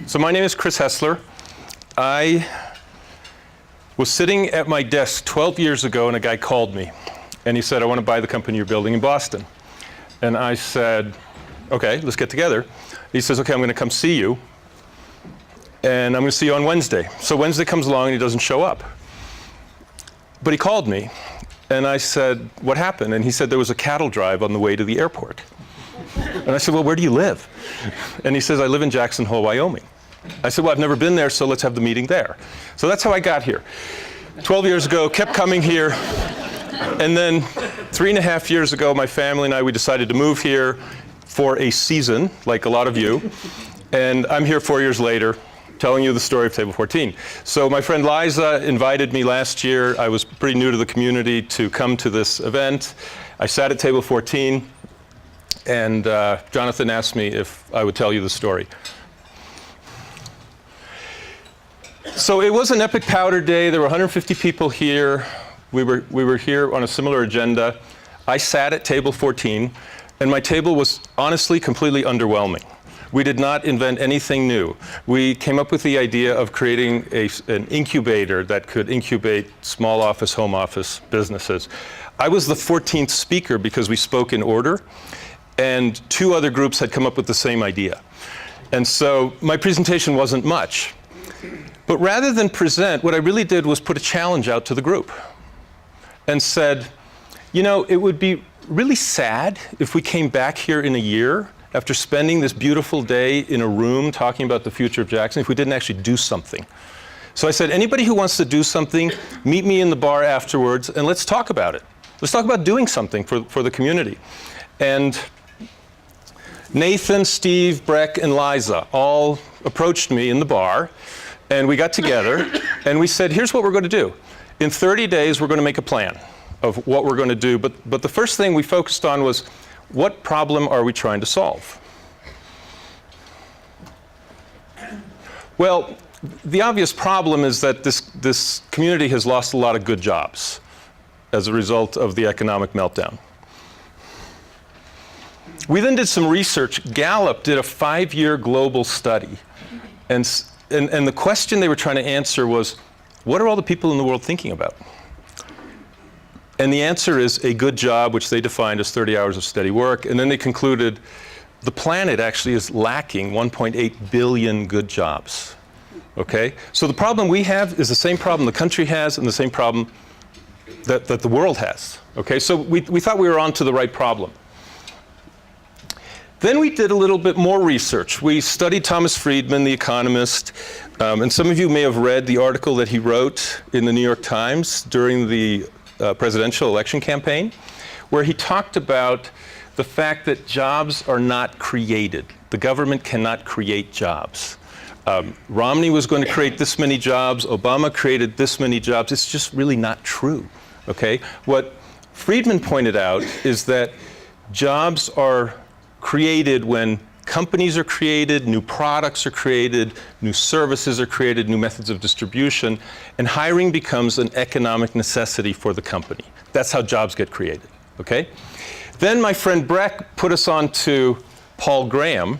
So my name is Chris Hessler. I was sitting at my desk 12 years ago and a guy called me and he said, I want to buy the company you're building in Boston. And I said, okay, let's get together. He says, okay, I'm going to come see you and I'm going to see you on Wednesday. So Wednesday comes along and he doesn't show up. But he called me and I said, what happened? And he said, there was a cattle drive on the way to the airport. And I said, well, where do you live? And he says, I live in Jackson Hole, Wyoming. I said, well, I've never been there, so let's have the meeting there. So that's how I got here. 12 years ago, kept coming here. And then 3.5 years ago, my family and I, we decided to move here for a season, like a lot of you. And I'm here 4 years later, telling you the story of Table 14. So my friend Liza invited me last year. I was pretty new to the community to come to this event. I sat at Table 14. And Jonathan asked me if I would tell you the story. So it was an epic powder day. There were 150 people here. We were here on a similar agenda. I sat at Table 14, and my table was honestly completely underwhelming. We did not invent anything new. We came up with the idea of creating an incubator that could incubate small office, home office businesses. I was the 14th speaker because we spoke in order. And 2 other groups had come up with the same idea. And so my presentation wasn't much. But rather than present, what I really did was put a challenge out to the group and said, you know, it would be really sad if we came back here in a year after spending this beautiful day in a room talking about the future of Jackson if we didn't actually do something. So I said, anybody who wants to do something, meet me in the bar afterwards and let's talk about it. Let's talk about doing something for the community. And Nathan, Steve, Breck, and Liza all approached me in the bar, and we got together, and we said, here's what we're going to do. In 30 days, we're going to make a plan of what we're going to do, but the first thing we focused on was, what problem are we trying to solve? Well, the obvious problem is that this community has lost a lot of good jobs as a result of the economic meltdown. We then did some research. Gallup did a 5-year global study. And the question they were trying to answer was, what are all the people in the world thinking about? And the answer is a good job, which they defined as 30 hours of steady work. And then they concluded the planet actually is lacking 1.8 billion good jobs. Okay? So the problem we have is the same problem the country has and the same problem that the world has. Okay? So we thought we were on to the right problem. Then we did a little bit more research. We studied Thomas Friedman, the economist, and some of you may have read the article that he wrote in the New York Times during the presidential election campaign, where he talked about the fact that jobs are not created. The government cannot create jobs. Romney was going to create this many jobs. Obama created this many jobs. It's just really not true, okay? What Friedman pointed out is that jobs are created when companies are created, new products are created, new services are created, new methods of distribution, and hiring becomes an economic necessity for the company. That's how jobs get created, okay? Then my friend Breck put us on to Paul Graham,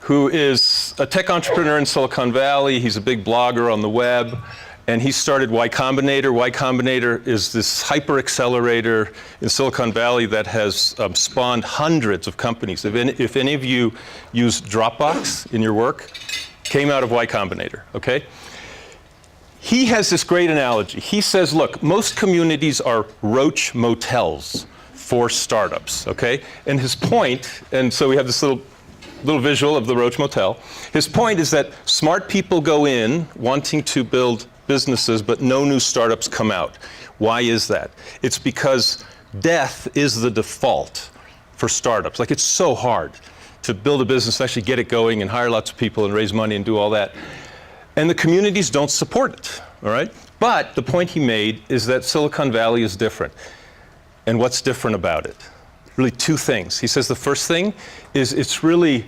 who is a tech entrepreneur in Silicon Valley. He's a big blogger on the web. And he started Y Combinator. Y Combinator is this hyper accelerator in Silicon Valley that has spawned hundreds of companies. If any of you use Dropbox in your work, came out of Y Combinator, okay? He has this great analogy. He says, look, most communities are roach motels for startups, okay? And his point, and so we have this little visual of the roach motel. His point is that smart people go in wanting to build businesses, but no new startups come out. Why is that? It's because death is the default for startups. Like, it's so hard to build a business, actually get it going and hire lots of people and raise money and do all that. And the communities don't support it, all right? But the point he made is that Silicon Valley is different. And what's different about it? Really 2 things. He says the first thing is it's really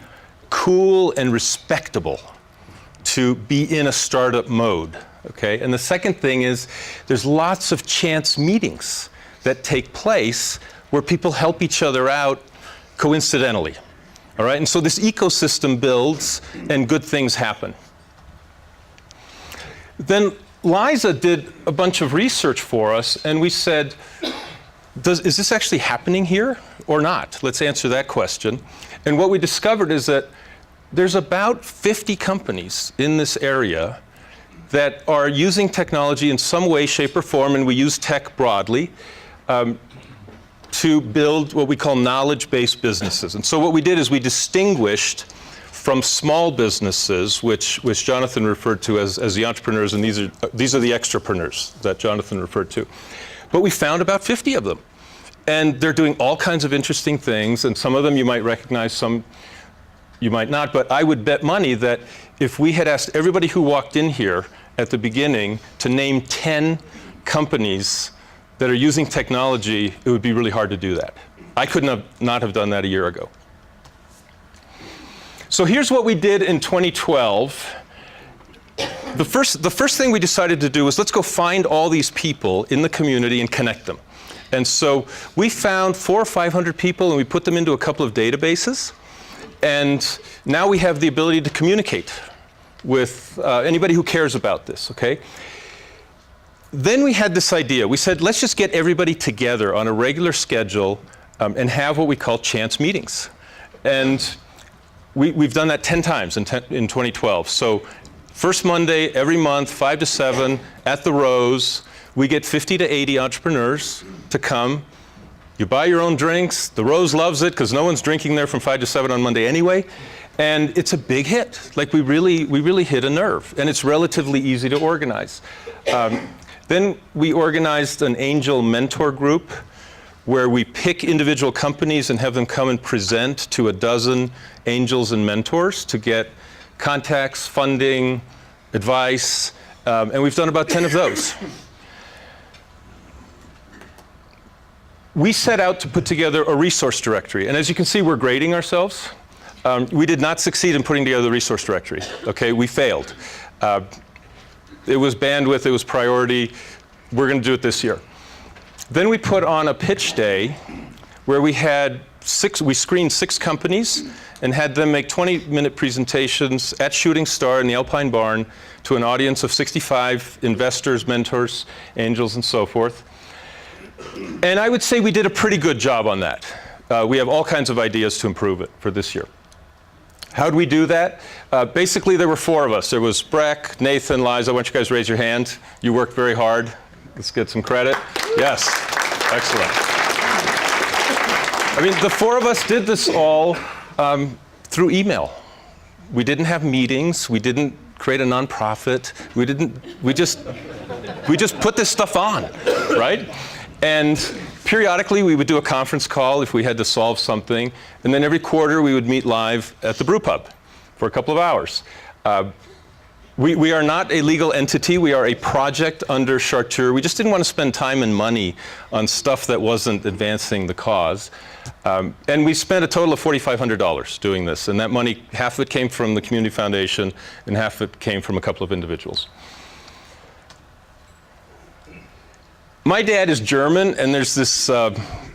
cool and respectable to be in a startup mode. Okay, and the second thing is there's lots of chance meetings that take place where people help each other out coincidentally. All right, and so this ecosystem builds and good things happen. Then Liza did a bunch of research for us, and we said, is this actually happening here or not? Let's answer that question. And what we discovered is that there's about 50 companies in this area that are using technology in some way, shape, or form, and we use tech broadly, to build what we call knowledge-based businesses. And so what we did is we distinguished from small businesses, which Jonathan referred to as the entrepreneurs, and these are the extrapreneurs that Jonathan referred to. But we found about 50 of them. And they're doing all kinds of interesting things, and some of them you might recognize, some you might not. But I would bet money that if we had asked everybody who walked in here at the beginning to name 10 companies that are using technology, it would be really hard to do that. I could not have done that a year ago. So here's what we did in 2012. The first thing we decided to do was let's go find all these people in the community and connect them. And so we found 400 or 500 people and we put them into a couple of databases. And now we have the ability to communicate with anybody who cares about this, okay? Then we had this idea. We said, let's just get everybody together on a regular schedule and have what we call chance meetings. And we've done that 10 times in 2012. So first Monday every month, 5 to 7 at the Rose, we get 50 to 80 entrepreneurs to come. You buy your own drinks. The Rose loves it because no one's drinking there from 5 to 7 on Monday anyway. And it's a big hit. Like we really hit a nerve. And it's relatively easy to organize. Then we organized an angel mentor group where we pick individual companies and have them come and present to a dozen angels and mentors to get contacts, funding, advice, and we've done about 10 of those. We set out to put together a resource directory, and as you can see, we're grading ourselves. We did not succeed in putting together the resource directory, okay? We failed. It was bandwidth, it was priority. We're gonna do it this year. Then we put on a pitch day where we screened 6 companies and had them make 20-minute presentations at Shooting Star in the Alpine Barn to an audience of 65 investors, mentors, angels, and so forth. And I would say we did a pretty good job on that. We have all kinds of ideas to improve it for this year. How'd we do that? Basically, there were 4 of us. There was Breck, Nathan, Liza. Why don't you guys raise your hand? You worked very hard. Let's get some credit. Yes, excellent. I mean, the 4 of us did this all through email. We didn't have meetings. We didn't create a nonprofit. We just put this stuff on, right? And periodically, we would do a conference call if we had to solve something. And then every quarter, we would meet live at the brew pub for a couple of hours. We are not a legal entity. We are a project under Chartreux. We just didn't want to spend time and money on stuff that wasn't advancing the cause. And we spent a total of $4,500 doing this. And that money, half of it came from the Community Foundation, and half of it came from a couple of individuals. My dad is German, and there's this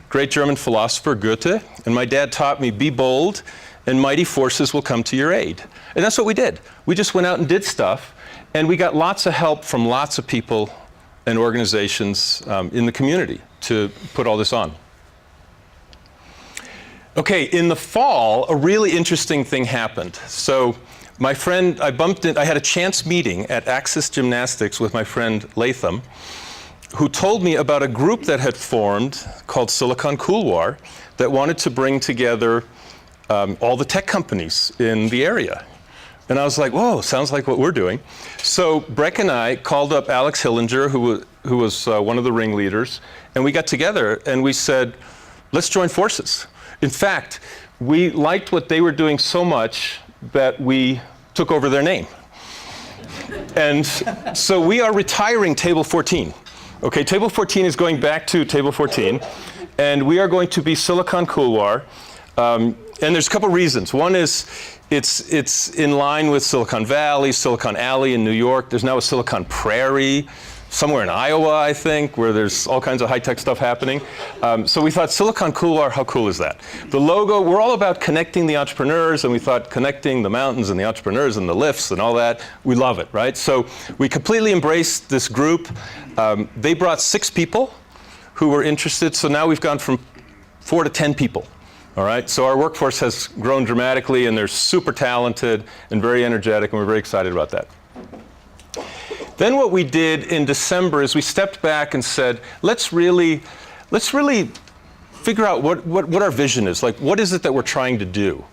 great German philosopher, Goethe, and my dad taught me, be bold, and mighty forces will come to your aid. And that's what we did. We just went out and did stuff, and we got lots of help from lots of people and organizations in the community to put all this on. Okay, in the fall, a really interesting thing happened. So my friend, I had a chance meeting at Axis Gymnastics with my friend Latham, who told me about a group that had formed called Silicon Couloir that wanted to bring together all the tech companies in the area. And I was like, whoa, sounds like what we're doing. So Breck and I called up Alex Hillinger, who was one of the ringleaders, and we got together and we said, let's join forces. In fact, we liked what they were doing so much that we took over their name. And so we are retiring Table 14. Okay, Table 14 is going back to Table 14, and we are going to be Silicon Couloir. And there's a couple reasons. One is it's in line with Silicon Valley, Silicon Alley in New York. There's now a Silicon Prairie somewhere in Iowa, I think, where there's all kinds of high-tech stuff happening. So we thought, Silicon Couloir, how cool is that? The logo, we're all about connecting the entrepreneurs, and we thought connecting the mountains and the entrepreneurs and the lifts and all that, we love it, right? So we completely embraced this group. They brought 6 people who were interested, so now we've gone from 4 to 10 people. All right, so our workforce has grown dramatically, and they're super talented and very energetic, and we're very excited about that. Then what we did in December is we stepped back and said, let's really figure out what our vision is. Like, what is it that we're trying to do?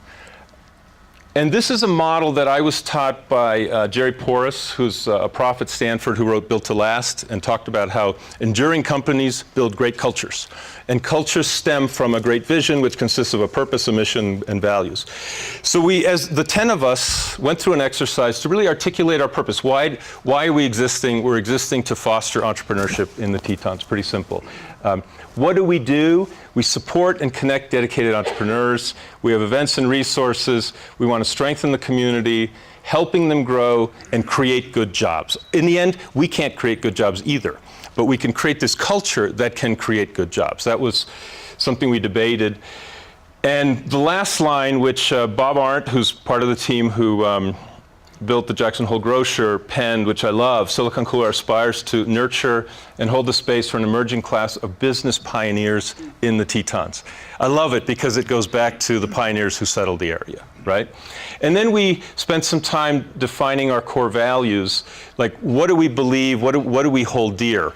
And this is a model that I was taught by Jerry Porras, who's a prof at Stanford who wrote Built to Last and talked about how enduring companies build great cultures. And cultures stem from a great vision, which consists of a purpose, a mission, and values. So we, as the 10 of us, went through an exercise to really articulate our purpose. Why are we existing? We're existing to foster entrepreneurship in the Tetons. Pretty simple. What do? We support and connect dedicated entrepreneurs. We have events and resources. We want to strengthen the community, helping them grow and create good jobs. In the end, we can't create good jobs either, but we can create this culture that can create good jobs. That was something we debated. And the last line, which Bob Arndt, who's part of the team who built the Jackson Hole Grocer, penned, which I love, Silicon Couloir aspires to nurture and hold the space for an emerging class of business pioneers in the Tetons. I love it because it goes back to the pioneers who settled the area, right? And then we spent some time defining our core values, like what do we believe, what do we hold dear?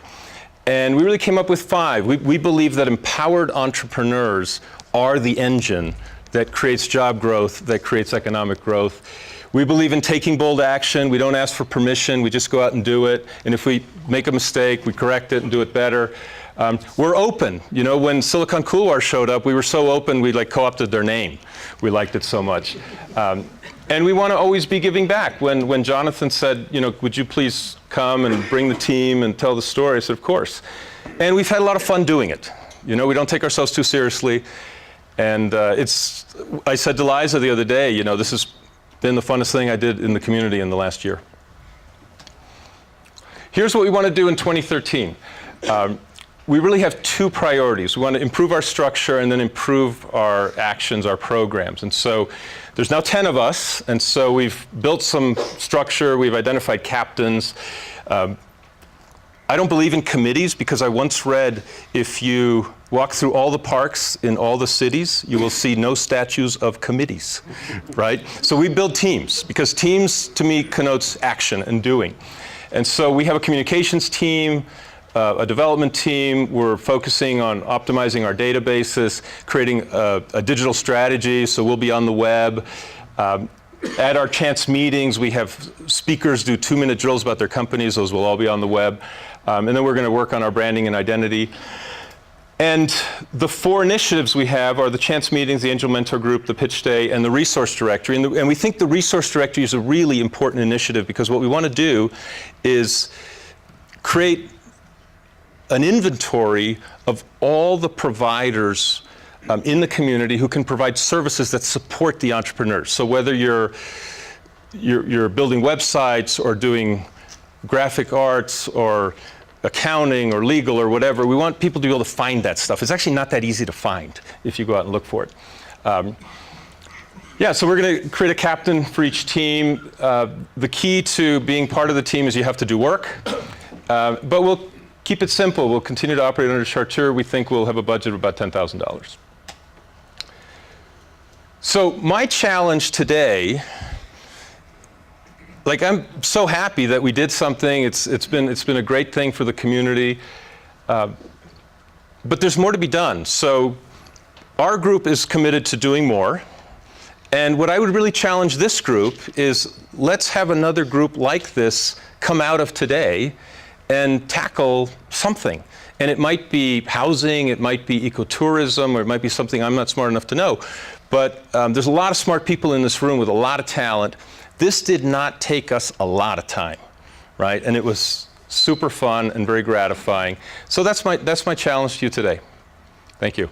And we really came up with 5. We believe that empowered entrepreneurs are the engine that creates job growth, that creates economic growth. We believe in taking bold action. We don't ask for permission. We just go out and do it. And if we make a mistake, we correct it and do it better. We're open. You know, when Silicon Couloir showed up, we were so open, we co-opted their name. We liked it so much. And we want to always be giving back. When Jonathan said, would you please come and bring the team and tell the story, I said, of course. And we've had a lot of fun doing it. We don't take ourselves too seriously. And I said to Liza the other day, this has been the funnest thing I did in the community in the last year. Here's what we want to do in 2013. We really have 2 priorities. We want to improve our structure and then improve our actions, our programs. And so there's now 10 of us, and so we've built some structure. We've identified captains. I don't believe in committees because I once read if you walk through all the parks in all the cities, you will see no statues of committees, right? So we build teams because teams, to me, connotes action and doing. And so we have a communications team, a development team. We're focusing on optimizing our databases, creating a digital strategy, so we'll be on the web. At our chance meetings, we have speakers do 2-minute drills about their companies. Those will all be on the web. And then we're going to work on our branding and identity. And the 4 initiatives we have are the chance meetings, the Angel Mentor Group, the Pitch Day, and the Resource Directory. And we think the Resource Directory is a really important initiative because what we want to do is create an inventory of all the providers in the community who can provide services that support the entrepreneurs. So whether you're building websites or doing graphic arts or accounting or legal or whatever, we want people to be able to find that stuff. It's actually not that easy to find if you go out and look for it. So we're going to create a captain for each team. The key to being part of the team is you have to do work, but we'll keep it simple. We'll continue to operate under charter. We think we'll have a budget of about $10,000. So my challenge today, I'm so happy that we did something. It's been a great thing for the community, but there's more to be done. So our group is committed to doing more. And what I would really challenge this group is let's have another group like this come out of today and tackle something. And it might be housing, it might be ecotourism, or it might be something I'm not smart enough to know. But there's a lot of smart people in this room with a lot of talent. This did not take us a lot of time, right? And it was super fun and very gratifying. So that's my challenge to you today. Thank you.